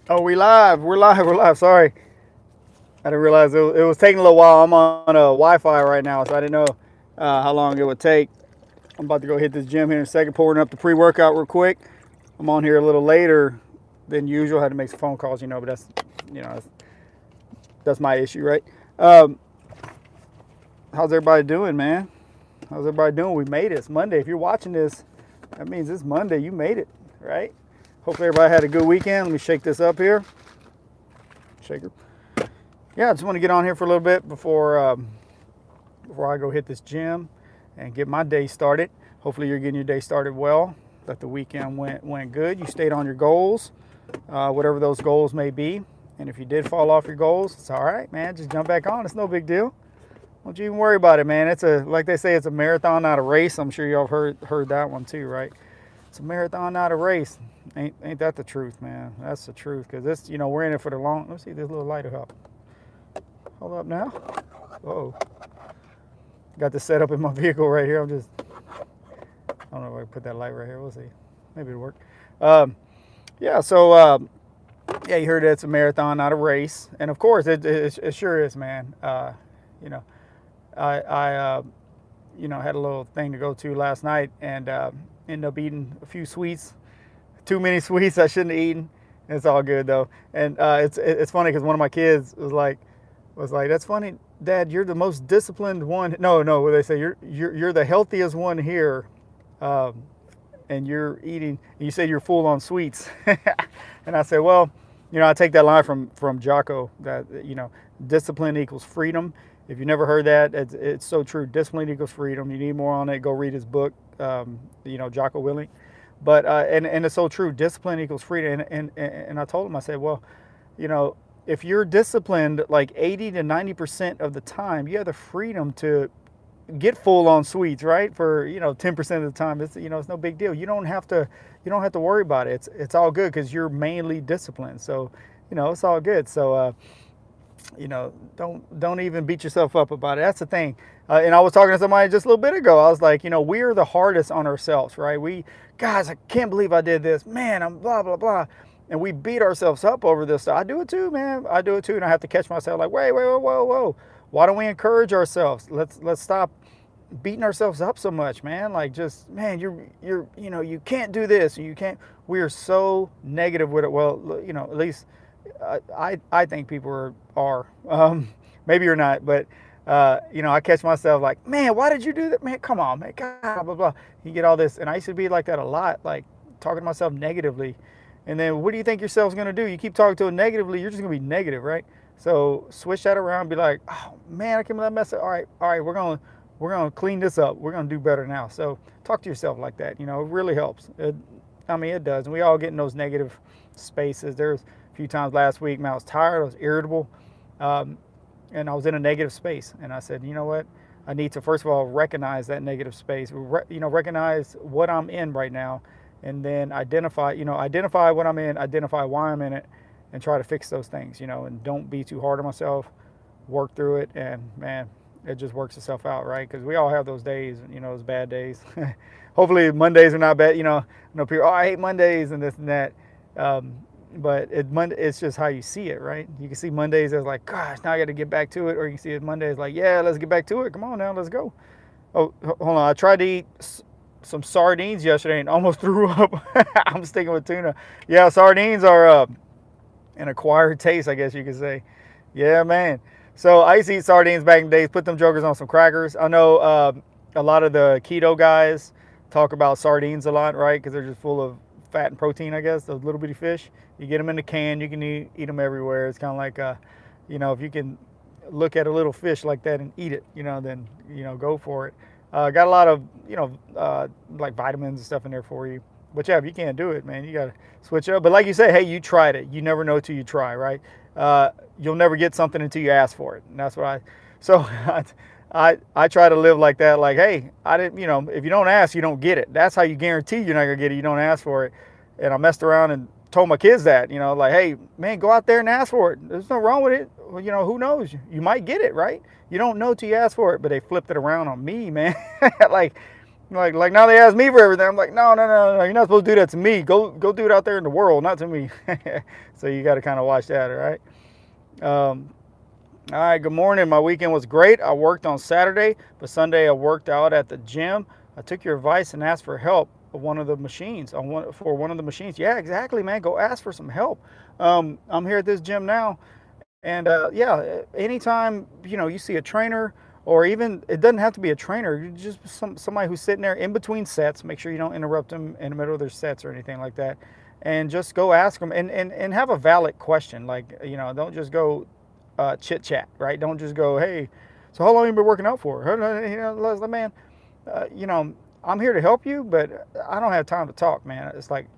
Oh, we live. We're live. We're live. Sorry. I didn't realize it was taking a little while. I'm on Wi-Fi right now, so I didn't know how long it would take. I'm about to go hit this gym here in a second, pouring up the pre-workout real quick. I'm on here a little later than usual. I had to make some phone calls, but that's my issue, right? Um, how's everybody doing, man? How's everybody doing? We made it. It's Monday. If you're watching this, that means it's Monday. You made it, right? Hopefully everybody had a good weekend. Let me shake this up here. Shaker. Yeah, I just want to get on here for a little bit before I go hit this gym and get my day started. Hopefully you're getting your day started well. That the weekend went good. You stayed on your goals, whatever those goals may be. And if you did fall off your goals, it's all right, man. Just jump back on. It's no big deal. Don't you even worry about it, man. Like they say, it's a marathon, not a race. I'm sure y'all have heard that one too, right? It's a marathon, not a race. Ain't that the truth, man? That's the truth. Because we're in it for the long. Let's see this little light will help. Hold up now. Whoa. Got this set up in my vehicle right here. I don't know if I can put that light right here. We'll see. Maybe it'll work. Yeah, so, yeah, you heard that it's a marathon, not a race. And of course, it sure is, man. You know, I had a little thing to go to last night and ended up eating a few sweets. Too many sweets I shouldn't have eaten. It's all good, though. And it's funny because one of my kids was like, that's funny, Dad. You're the most disciplined one. No, what they say, you're the healthiest one here, and you're eating. You say you're full on sweets, and I said, well, I take that line from Jocko that discipline equals freedom. If you never heard that, it's so true. Discipline equals freedom. You need more on it, go read his book, Jocko Willing. But and it's so true. Discipline equals freedom. And I told him, I said, well, if you're disciplined like 80 to 90% of the time, you have the freedom to get full on sweets, right? For 10% of the time, it's no big deal. You don't have to worry about it. It's all good because you're mainly disciplined. So it's all good. So don't even beat yourself up about it. That's the thing. And I was talking to somebody just a little bit ago. I was like, we're the hardest on ourselves, right? Guys, I can't believe I did this. Man, I'm blah blah blah. And we beat ourselves up over this stuff. I do it too, man. I do it too, and I have to catch myself like, wait, whoa. Why don't we encourage ourselves? Let's stop beating ourselves up so much, man. Like, just, man, you can't do this, and you can't. We are so negative with it. Well, at least I think people are. Maybe you're not, but I catch myself like, man, why did you do that, man? Come on, man. God, blah blah blah. You get all this, and I used to be like that a lot, like talking to myself negatively. And then what do you think yourself's going to do? You keep talking to it negatively, you're just going to be negative, right? So switch that around and be like, oh, man, I came with that mess up. All right, we're going to clean this up. We're going to do better now. So talk to yourself like that. It really helps. It does. And we all get in those negative spaces. There's a few times last week, man, I was tired. I was irritable. And I was in a negative space. And I said, you know what? I need to, first of all, recognize that negative space. Recognize what I'm in right now. And then identify what I'm in, identify why I'm in it, and try to fix those things, and don't be too hard on myself, work through it, and man, it just works itself out, right? Because we all have those days, those bad days. Hopefully Mondays are not bad, people, oh, I hate Mondays and this and that. But it's just how you see it, right? You can see Mondays as like, gosh, now I got to get back to it. Or you can see it Mondays like, yeah, let's get back to it. Come on now, let's go. Oh, hold on. I tried to eat some sardines yesterday and almost threw up. I'm sticking with tuna. Yeah, sardines are an acquired taste, I guess you could say. Yeah, man. So I used to eat sardines back in the days, put them jokers on some crackers. I know a lot of the keto guys talk about sardines a lot, right? Because they're just full of fat and protein, I guess, those little bitty fish. You get them in a can, you can eat them everywhere. It's kind of like, if you can look at a little fish like that and eat it, then, go for it. Got a lot of, like vitamins and stuff in there for you. But yeah, if you can't do it, man, you got to switch it up. But like you say, hey, you tried it. You never know till you try, right? You'll never get something until you ask for it. And that's what I try to live like that. Like, hey, I didn't, if you don't ask, you don't get it. That's how you guarantee you're not going to get it. You don't ask for it. And I messed around and told my kids that, like, hey, man, go out there and ask for it. There's nothing wrong with it. Well, who knows? You might get it, right? You don't know till you ask for it. But they flipped it around on me, man. Like, Like now they ask me for everything. I'm like, no. You're not supposed to do that to me. Go do it out there in the world, not to me. So you got to kind of watch that, all right? All right, good morning. My weekend was great. I worked on Saturday, but Sunday I worked out at the gym. I took your advice and asked for help for one of the machines. For one of the machines. Yeah, exactly, man. Go ask for some help. I'm here at this gym now, and yeah, anytime you see a trainer, or even it doesn't have to be a trainer. You just somebody who's sitting there in between sets. Make sure you don't interrupt them in the middle of their sets or anything like that, and just go ask them and have a valid question. Like don't just go chit chat, right? Don't just go, hey, so how long have you been working out for? Leslie, man, you know, I'm here to help you, but I don't have time to talk, man. It's like,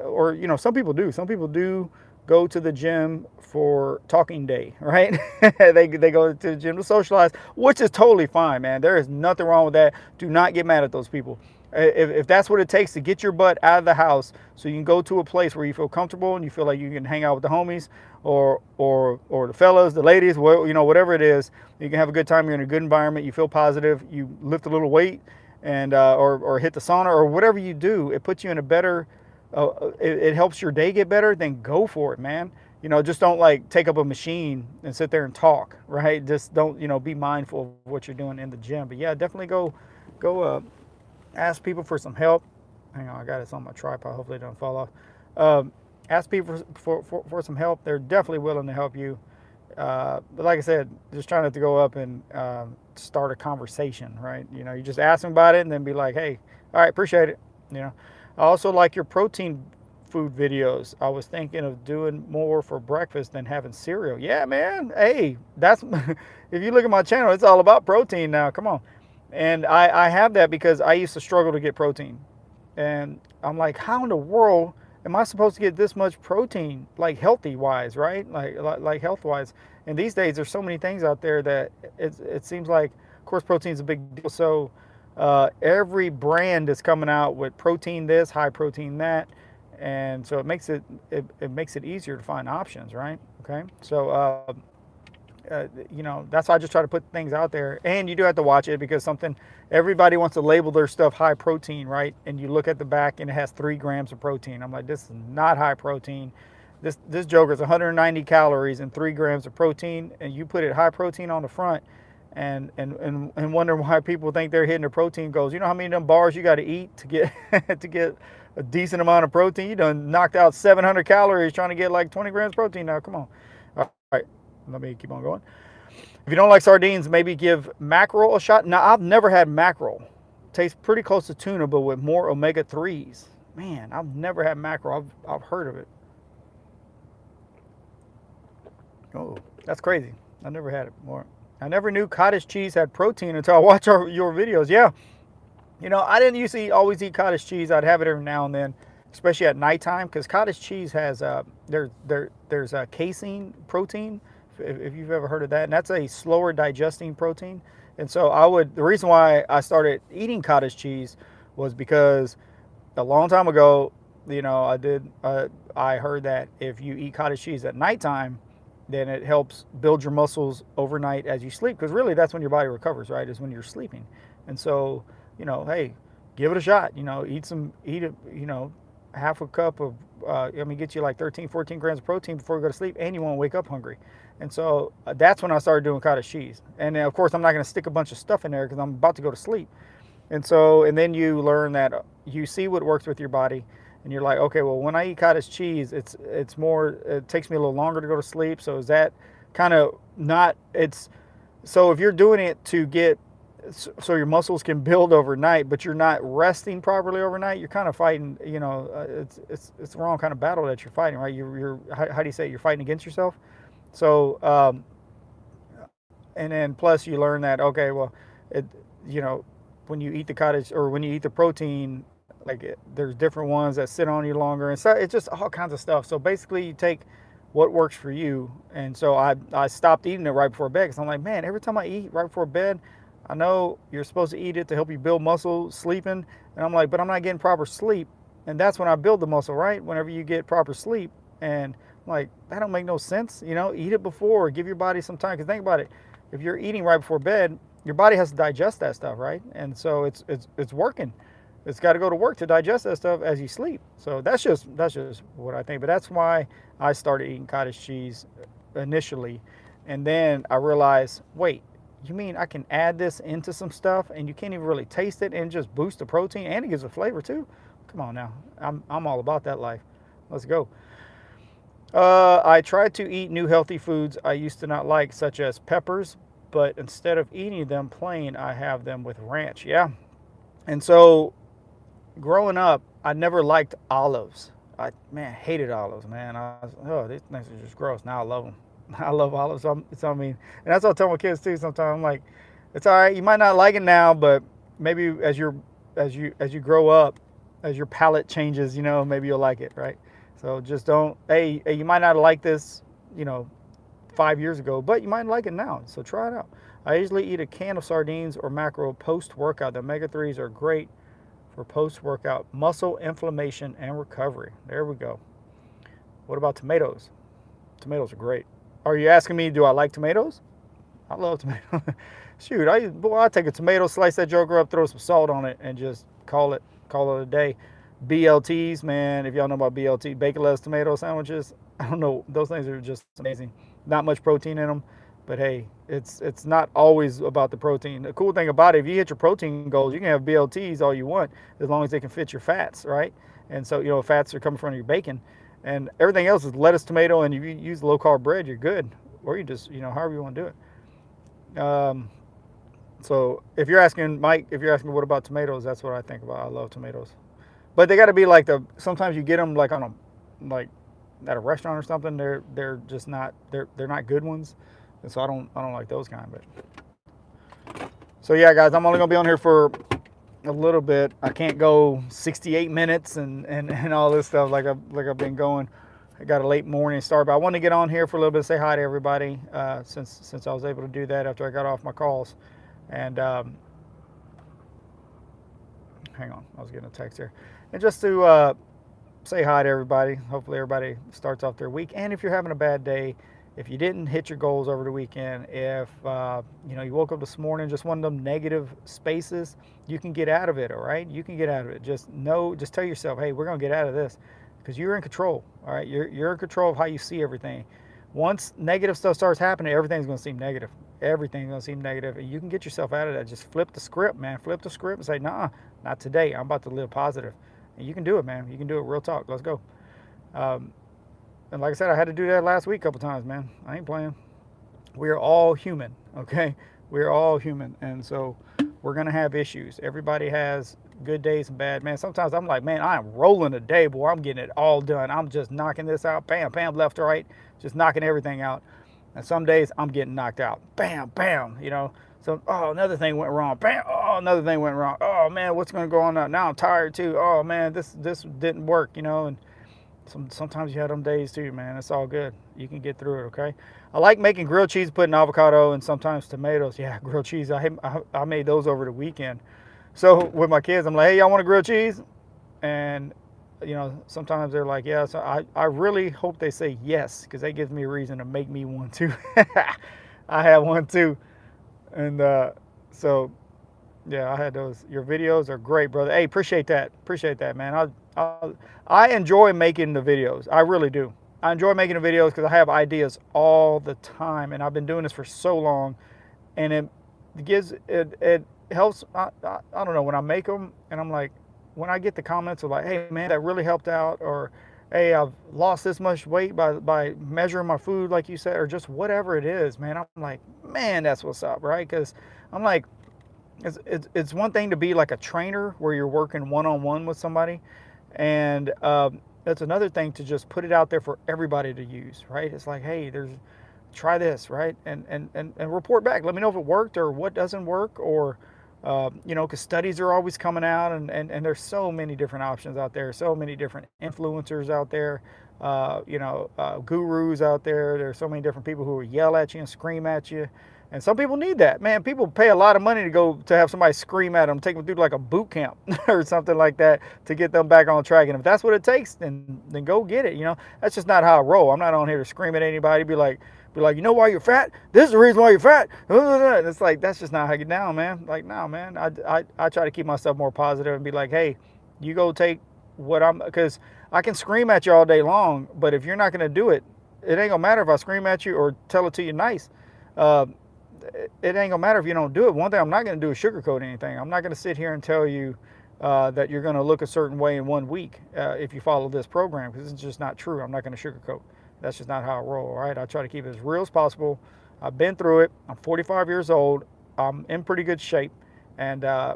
or some people do. Some people do go to the gym for talking day, right? They go to the gym to socialize, which is totally fine, man. There is nothing wrong with that. Do not get mad at those people. If that's what it takes to get your butt out of the house so you can go to a place where you feel comfortable and you feel like you can hang out with the homies or the fellas, the ladies, whatever it is, you can have a good time. You're in a good environment. You feel positive. You lift a little weight and or hit the sauna or whatever you do. It puts you in a better. It helps your day get better. Then go for it, man. Just don't like take up a machine and sit there and talk, right? Just don't be mindful of what you're doing in the gym. But yeah, definitely go. Ask people for some help. Hang on, I got this on my tripod. Hopefully it don't fall off. Ask people for some help. They're definitely willing to help you. But like I said, just try not to go up and start a conversation, right? You just ask them about it and then be like, hey, all right, appreciate it. I also like your protein food videos. I was thinking of doing more for breakfast than having cereal. Yeah, man. Hey, that's if you look at my channel, it's all about protein now. Come on. And I have that because I used to struggle to get protein. And I'm like, how in the world am I supposed to get this much protein, like healthy wise, right? Like health wise. And these days there's so many things out there that it seems like, of course, protein is a big deal. So every brand is coming out with protein this, high protein that. And so it makes it easier to find options, right? Okay. So that's why I just try to put things out there. And you do have to watch it because everybody wants to label their stuff high protein, right? And you look at the back and it has 3 grams of protein. I'm like, this is not high protein. This joker is 190 calories and 3 grams of protein, and you put it high protein on the front and wonder why people think they're hitting their protein goals. You know how many of them bars you got to eat to get to get a decent amount of protein? You done knocked out 700 calories trying to get like 20 grams of protein now. Come on. All right. Let me keep on going. If you don't like sardines, maybe give mackerel a shot. Now, I've never had mackerel. Tastes pretty close to tuna, but with more omega-3s. Man, I've never had mackerel. I've heard of it. Oh, that's crazy. I never had it more. I never knew cottage cheese had protein until I watched your videos. Yeah. I didn't always eat cottage cheese. I'd have it every now and then, especially at nighttime, because cottage cheese has there's a casein protein, if you've ever heard of that, and that's a slower digesting protein. And so the reason why I started eating cottage cheese was because a long time ago, I heard that if you eat cottage cheese at nighttime, then it helps build your muscles overnight as you sleep, because really that's when your body recovers, right? Is when you're sleeping. And so, hey, give it a shot. Eat it, half a cup of, get you like 13, 14 grams of protein before you go to sleep, and you won't wake up hungry. And so that's when I started doing cottage cheese. And then, of course, I'm not going to stick a bunch of stuff in there because I'm about to go to sleep. And then you learn that you see what works with your body, and you're like, okay, well, when I eat cottage cheese, it takes me a little longer to go to sleep. So is that kind of so if you're doing it to get, so your muscles can build overnight, but you're not resting properly overnight, you're kind of fighting, it's the wrong kind of battle that you're fighting, right? How do you say it? You're fighting against yourself. So, and then plus you learn that, okay, well, when you eat the cottage or when you eat the protein, there's different ones that sit on you longer. And so it's just all kinds of stuff. So basically you take what works for you. And so I stopped eating it right before bed because I'm like, man, every time I eat right before bed, I know you're supposed to eat it to help you build muscle sleeping. And I'm like, but I'm not getting proper sleep. And that's when I build the muscle, right? Whenever you get proper sleep. And I'm like, that don't make no sense. Eat it before, give your body some time. Because think about it. If you're eating right before bed, your body has to digest that stuff, right? And so it's working. It's got to go to work to digest that stuff as you sleep. So that's just what I think. But that's why I started eating cottage cheese initially, and then I realized, wait, you mean I can add this into some stuff and you can't even really taste it and just boost the protein and it gives a flavor too? Come on now, I'm all about that life. Let's go. I try to eat new healthy foods I used to not like, such as peppers, but instead of eating them plain, I have them with ranch. Yeah. And so growing up, I never liked olives. I man hated olives, man. Oh, these things are just gross. Now I love them. I love olives. So I mean, and that's what I tell my kids too. Sometimes I'm like, it's all right. You might not like it now, but maybe as you grow up, as your palate changes, maybe you'll like it, right? So just don't. Hey, you might not like this, you know, 5 years ago, but you might like it now. So try it out. I usually eat a can of sardines or mackerel post workout. The omega 3s are great for post workout muscle inflammation and recovery. There we go. What about tomatoes? Tomatoes are great. Are you asking me, do I like tomatoes? I love tomatoes. Shoot, I take a tomato, slice that joker up, throw some salt on it, and just call it a day. BLTs, man, if y'all know about BLT, baconless tomato sandwiches, I don't know, those things are just amazing. Not much protein in them, but hey, it's not always about the protein. The cool thing about it, if you hit your protein goals, you can have BLTs all you want as long as they can fit your fats, right? And so, fats are coming from your bacon, and everything else is lettuce, tomato, and if you use low carb bread, you're good. Or you just, however you want to do it. So if you're asking Mike, if you're asking what about tomatoes, that's what I think about. I love tomatoes, but they got to be like sometimes you get them like like at a restaurant or something. They're just not they're not good ones, and so I don't like those kind. But so yeah, guys, I'm only gonna be on here for a little bit. I can't go 68 minutes and all this stuff like I've been going. I got a late morning start, but I wanted to get on here for a little bit, say hi to everybody, since I was able to do that after I got off my calls. And hang on, I was getting a text here. And just to say hi to everybody. Hopefully everybody starts off their week. And if you're having a bad day, if you didn't hit your goals over the weekend, if you woke up this morning just one of them negative spaces, you can get out of it. All right, you can get out of it. Just tell yourself, hey, we're gonna get out of this, because you're in control. All right, you're in control of how you see everything. Once negative stuff starts happening, everything's gonna seem negative. Everything's gonna seem negative, and you can get yourself out of that. Just flip the script, man. Flip the script and say, nah, not today. I'm about to live positive. And you can do it, man. You can do it. Real talk. Let's go. And like I said, I had to do that last week a couple times, man. I ain't playing. We are all human, okay? We are all human, and so we're gonna have issues. Everybody has good days and bad, man. Sometimes I'm like, man, I am rolling a day, boy. I'm getting it all done. I'm just knocking this out, bam, bam, left to right, just knocking everything out. And some days I'm getting knocked out, bam, bam. So another thing went wrong, bam. Oh, another thing went wrong. Oh man, what's gonna go on now? Now I'm tired too. Oh man, this didn't work, And sometimes you have them days too, man. It's all good. You can get through it, okay? I like making grilled cheese, putting avocado and sometimes tomatoes. Yeah, grilled cheese. I made those over the weekend. So with my kids, I'm like, hey, y'all want a grilled cheese? And, sometimes they're like, yeah. So I really hope they say yes, because that gives me a reason to make me one too. I had one too. And so, yeah, I had those. Your videos are great, brother. Hey, appreciate that. Appreciate that, man. I enjoy making the videos. I really do. I enjoy making the videos because I have ideas all the time, and I've been doing this for so long, and it helps. I don't know, when I make them, and I'm like, when I get the comments of like, hey man, that really helped out, or hey, I've lost this much weight by measuring my food, like you said, or just whatever it is, man. I'm like, man, that's what's up, right? Because I'm like, it's one thing to be like a trainer where you're working one-on-one with somebody, and that's another thing to just put it out there for everybody to use, right? It's like, hey, try this, right? And report back. Let me know if it worked or what doesn't work, or because studies are always coming out, and there's so many different options out there, so many different influencers out there, gurus out there. There's so many different people who will yell at you and scream at you. And some people need that. Man, people pay a lot of money to have somebody scream at them, take them through like a boot camp or something like that to get them back on track. And if that's what it takes, then go get it. You know, that's just not how I roll. I'm not on here to scream at anybody, be like, you know why you're fat? This is the reason why you're fat. And it's like, that's just not how I get down, man. Like, no, man. I try to keep myself more positive and be like, hey, you go take because I can scream at you all day long, but if you're not going to do it, it ain't gonna matter if I scream at you or tell it to you nice. It ain't gonna matter if you don't do it. One thing I'm not gonna do is sugarcoat anything. I'm not gonna sit here and tell you that you're gonna look a certain way in 1 week if you follow this program, because it's just not true. I'm not gonna sugarcoat. That's just not how I roll. All right, I try to keep it as real as possible. I've been through it. I'm 45 years old. I'm in pretty good shape, and I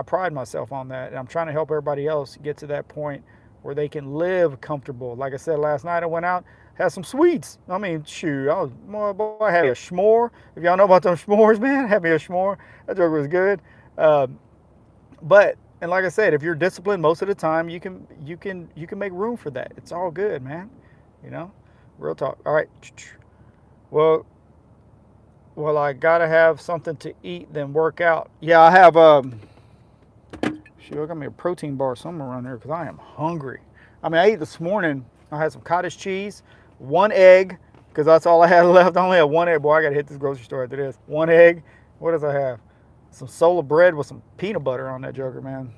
pride myself on that. And I'm trying to help everybody else get to that point where they can live comfortable. Like I said last night, I went out, had some sweets. I mean, shoot, I had a s'more. If y'all know about those s'mores, man, had me a s'more. That joke was good. And like I said, if you're disciplined most of the time, you can make room for that. It's all good, man. You know, real talk. All right. Well, I gotta have something to eat, then work out. Yeah, I have shoot, I got me a protein bar somewhere around here because I am hungry. I mean, I ate this morning. I had some cottage cheese, 1 egg, because that's all I had left. I only had 1 egg. Boy, I got to hit this grocery store after this. 1 egg. What does I have? Some Sola bread with some peanut butter on that joker, man.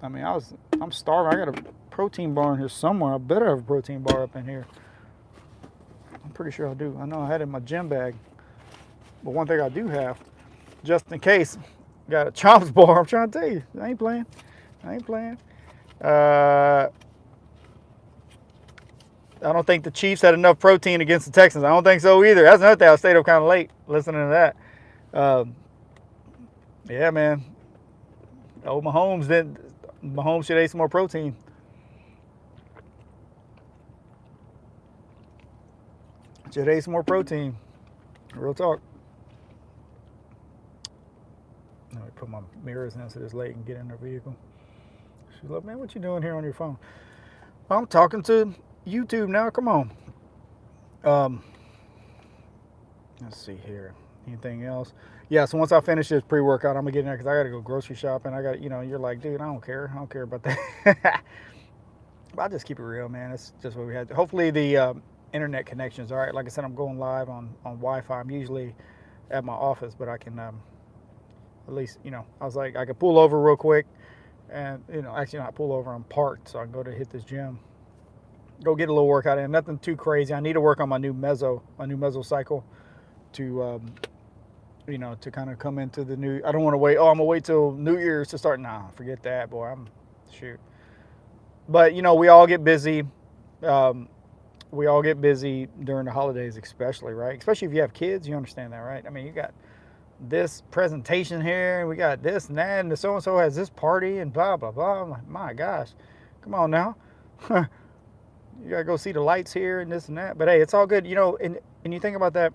I mean, I'm starving. I got a protein bar in here somewhere. I better have a protein bar up in here. I'm pretty sure I do. I know I had it in my gym bag. But one thing I do have, just in case, got a Chomps bar. I'm trying to tell you. I ain't playing. I don't think the Chiefs had enough protein against the Texans. I don't think so either. That's another thing. I stayed up kind of late listening to that. Yeah, man. Oh, Mahomes should eat some more protein. Should eat some more protein. Real talk. Let me put my mirrors in so this lady can get in her vehicle. She's like, man, what you doing here on your phone? I'm talking to YouTube now. Come on. Let's see here. Anything else? Yeah, so once I finish this pre-workout, I'm gonna get in there because I gotta go grocery shopping. I got, you're like, dude, I don't care about that. But I just keep it real, man. It's just what we had. Hopefully the internet connection's all right. Like I said, I'm going live on Wi-Fi. I'm usually at my office, but I can at least, I was like, I could pull over real quick, and actually not pull over. I'm parked, so I can go to hit this gym. Go get a little workout in. Nothing too crazy. I need to work on my new mesocycle to to kind of come into the new. I don't want to wait. Oh, I'm gonna wait till New Year's to start. Nah, forget that, boy. Shoot. But we all get busy. We all get busy during the holidays, especially, right? Especially if you have kids, you understand that, right? I mean, you got this presentation here, and we got this and that, and so and so has this party, and blah blah blah. I'm like, my gosh, come on now. You gotta go see the lights here and this and that. But hey, it's all good, and you think about that.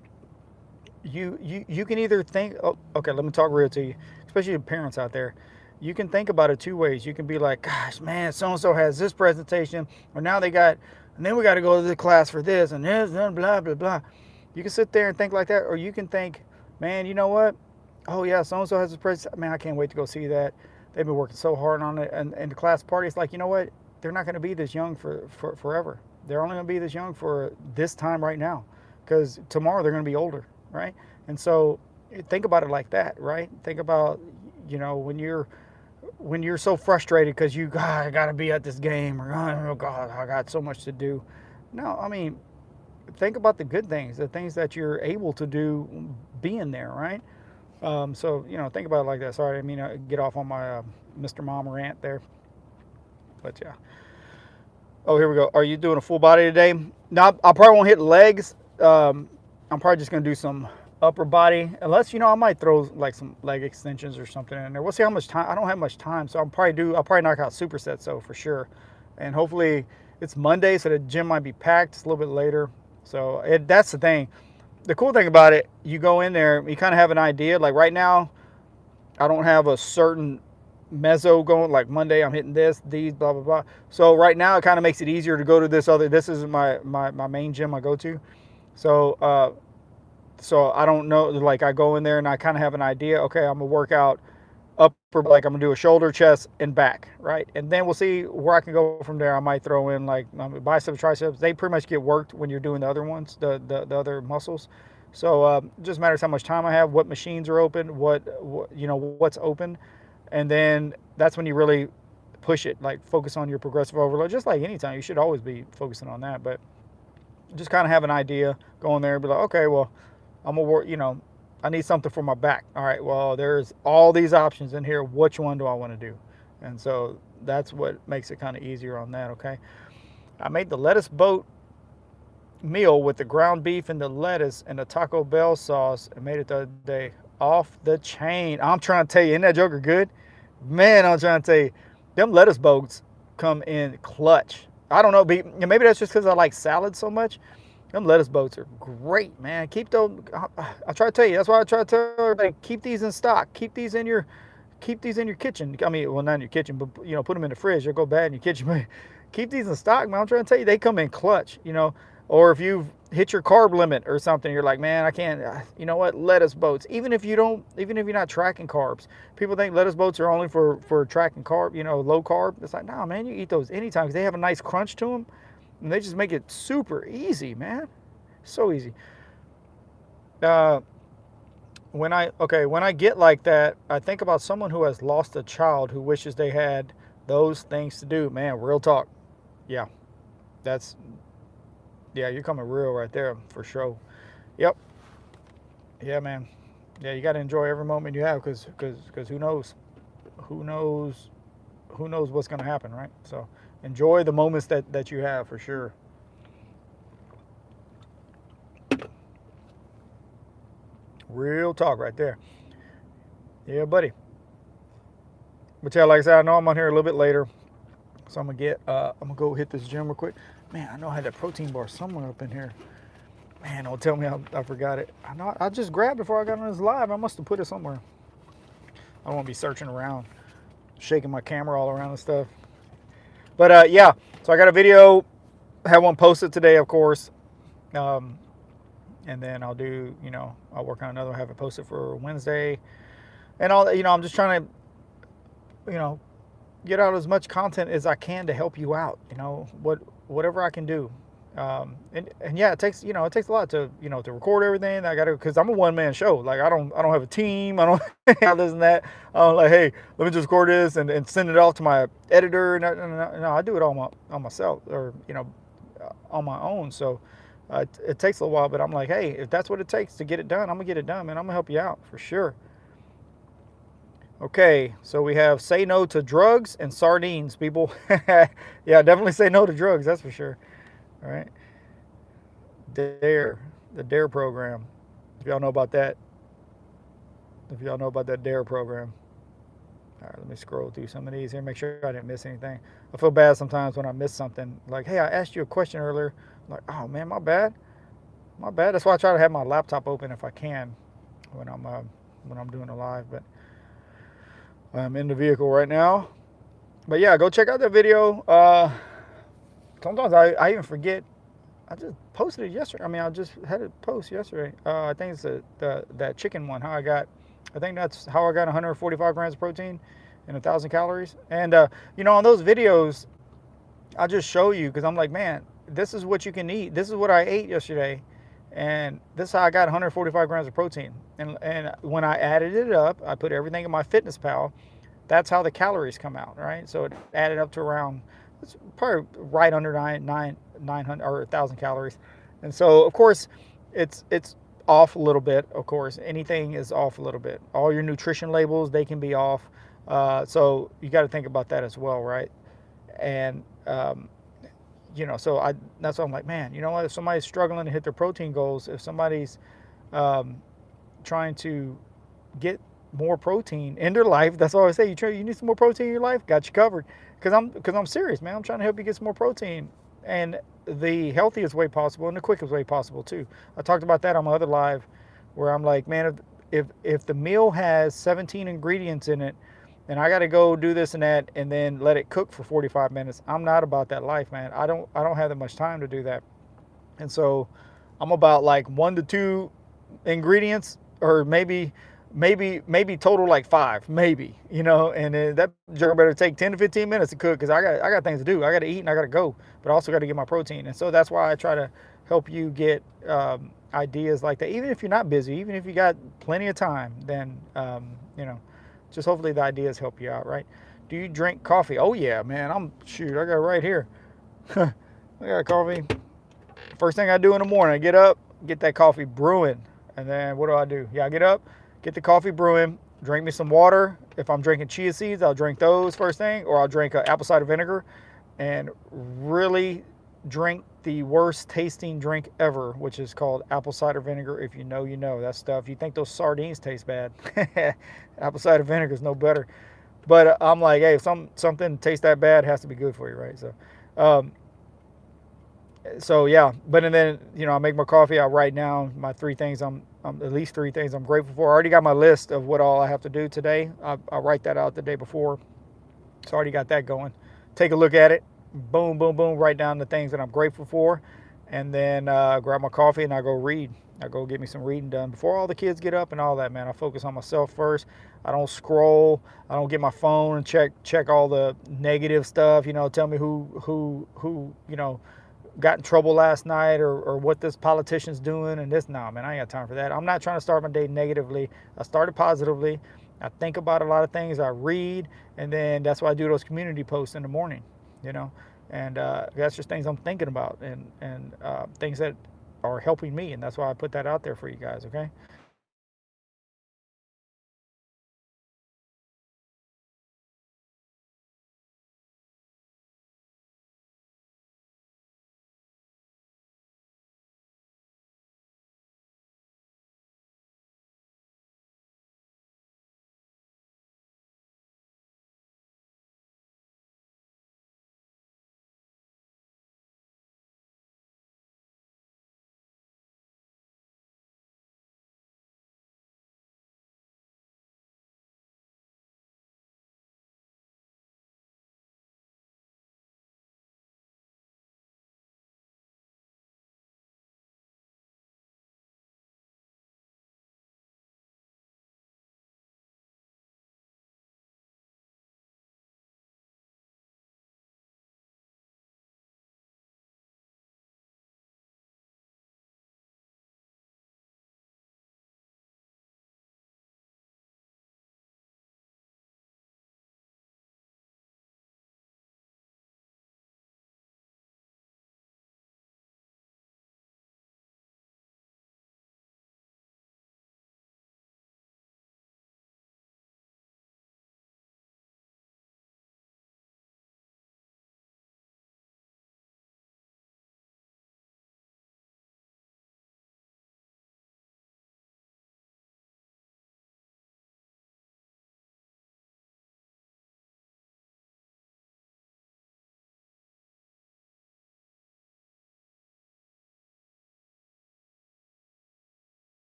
You can either think, oh, okay, let me talk real to you, especially the parents out there. You can think about it 2 ways. You can be like, gosh, man, so and so has this presentation, or now they got, and then we got to go to the class for this and this and blah blah blah. You can sit there and think like that, or you can think, man, you know what? Oh yeah, so and so has this presentation. Man, I can't wait to go see that. They've been working so hard on it, and the class party. It's like, you know what? They're not going to be this young for forever. They're only going to be this young for this time right now, because tomorrow they're going to be older, right? And so think about it like that, right? Think about, when you're so frustrated because I got to be at this game, or oh God, I got so much to do. No, I mean, think about the good things, the things that you're able to do being there, right? So, think about it like that. Sorry, I mean, get off on my Mr. Mom rant there. But yeah. Oh, here we go. Are you doing a full body today? No, I probably won't hit legs. I'm probably just going to do some upper body, unless, I might throw like some leg extensions or something in there. We'll see how much time. I don't have much time, so I'll probably knock out supersets, though, for sure. And hopefully it's Monday, so the gym might be packed. It's a little bit later. So that's the thing. The cool thing about it, you go in there, you kind of have an idea. Like right now, I don't have a certain meso going, like Monday I'm hitting these, blah, blah, blah. So right now it kind of makes it easier to go to this is my main gym I go to. So So I don't know, like I go in there and I kind of have an idea. Okay, I'm gonna work out upper, like I'm gonna do a shoulder, chest, and back, right? And then we'll see where I can go from there. I might throw in like biceps, triceps. They pretty much get worked when you're doing the other ones, the other muscles. So it just matters how much time I have, what machines are open, what you know what's open, and then that's when you really push it. Like focus on your progressive overload, just like anytime. You should always be focusing on that, but just kind of have an idea, go in there and be like, okay, well, I'm gonna work, I need something for my back. All right, well, there's all these options in here. Which one do I want to do? And so that's what makes it kind of easier on that, okay? I made the lettuce boat meal with the ground beef and the lettuce and the Taco Bell sauce and made it the other day. Off the chain. I'm trying to tell you, isn't that joker good? Man, I'm trying to tell you, them lettuce boats come in clutch. I don't know, maybe that's just because I like salad so much. Them lettuce boats are great, man. Keep those. I try to tell you. That's why I try to tell everybody, keep these in stock. Keep these in your kitchen. I mean, well, not in your kitchen, but put them in the fridge. They'll go bad in your kitchen. But keep these in stock, man. I'm trying to tell you, they come in clutch. Or if you've hit your carb limit or something, you're like, man, I can't. You know what? Lettuce boats. Even if you're not tracking carbs, people think lettuce boats are only for tracking carb. Low carb. It's like, nah, man. You eat those anytime because they have a nice crunch to them. And they just make it super easy, man. So easy. When I get like that, I think about someone who has lost a child who wishes they had those things to do. Man, real talk. Yeah, that's you're coming real right there for sure. Yep. Yeah, man. Yeah, you got to enjoy every moment you have because who knows what's going to happen, right? So enjoy the moments that you have for sure. Real talk right there. Yeah, buddy. But yeah, like I said, I know I'm on here a little bit later, so I'm gonna go hit this gym real quick. Man, I know I had that protein bar somewhere up in here. Man, don't tell me I forgot it. I know I just grabbed it before I got on this live. I must have put it somewhere. I don't want to be searching around, shaking my camera all around and stuff. But yeah, so I got a video. I had one posted today, of course. And then I'll work on another, have it posted for Wednesday. And I'm just trying to, get out as much content as I can to help you out, whatever I can do. And yeah, it takes a lot to record everything. I got to, because I'm a one-man show. Like I don't have a team. I don't have this and that. I'm like, hey, let me just record this and send it off to my editor. No, I do it all on myself, or on my own. So it takes a little while, but I'm like, hey, if that's what it takes to get it done, I'm gonna get it done, man. I'm gonna help you out for sure. Okay, so we have say no to drugs and sardines, people. Yeah, definitely say no to drugs, that's for sure. All right. The DARE program. If y'all know about that. If y'all know about that DARE program. All right, let me scroll through some of these here, make sure I didn't miss anything. I feel bad sometimes when I miss something. Like, hey, I asked you a question earlier. I'm like, oh man, my bad. My bad. That's why I try to have my laptop open if I can when I'm doing a live. But I'm in the vehicle right now. But yeah, go check out that video. Sometimes I even forget. I just posted it yesterday. I mean, I just had it post yesterday. I think it's that chicken one. I think that's how I got 145 grams of protein and 1,000 calories. And on those videos, I just show you because I'm like, man, this is what you can eat. This is what I ate yesterday, and this is how I got 145 grams of protein. And when I added it up, I put everything in my FitnessPal. That's how the calories come out, right? So it added up to around, it's probably right under 900 or 1,000 calories. And so of course it's off a little bit. Of course, anything is off a little bit. All your nutrition labels, they can be off. So you got to think about that as well, right? And so that's why I'm like, man, you know what? If somebody's struggling to hit their protein goals, if somebody's trying to get more protein in their life, that's all I say. You need some more protein in your life, got you covered. Because I'm serious, man. I'm trying to help you get some more protein, and the healthiest way possible and the quickest way possible too. I talked about that on my other live, where I'm like, man, if the meal has 17 ingredients in it, and I got to go do this and that, and then let it cook for 45 minutes. I'm not about that life, man. I don't have that much time to do that. And so I'm about like 1 to 2 ingredients, or maybe total like 5, maybe, and that jerk better take 10 to 15 minutes to cook, because I got things to do. I got to eat and I got to go, but I also got to get my protein. And so that's why I try to help you get ideas like that. Even if you're not busy, even if you got plenty of time, then just hopefully the ideas help you out, right? Do you drink coffee? Oh yeah, man. I got it right here. I got coffee. First thing I do in the morning, I get up, get that coffee brewing. And then what do? Yeah, I get up, get the coffee brewing, drink me some water. If I'm drinking chia seeds, I'll drink those first thing, or I'll drink apple cider vinegar, and really drink the worst tasting drink ever, which is called apple cider vinegar. If you know, you know. That stuff. You think those sardines taste bad. Apple cider vinegar is no better. But I'm like, hey, if something tastes that bad, it has to be good for you, right? Um, so yeah, but and then I make my coffee. I write down my 3 things. I'm at least 3 things I'm grateful for. I already got my list of what all I have to do today. I write that out the day before, so I already got that going. Take a look at it. Boom, boom, boom. Write down the things that I'm grateful for, and then grab my coffee and I go read. I go get me some reading done before all the kids get up and all that, man. I focus on myself first. I don't scroll. I don't get my phone and check all the negative stuff. Tell me who got in trouble last night, or what this politician's doing and this. Nah, man, I ain't got time for that. I'm not trying to start my day negatively. I started positively. I think about a lot of things. I read, and then that's why I do those community posts in the morning, and that's just things I'm thinking about, and things that are helping me, and that's why I put that out there for you guys. Okay.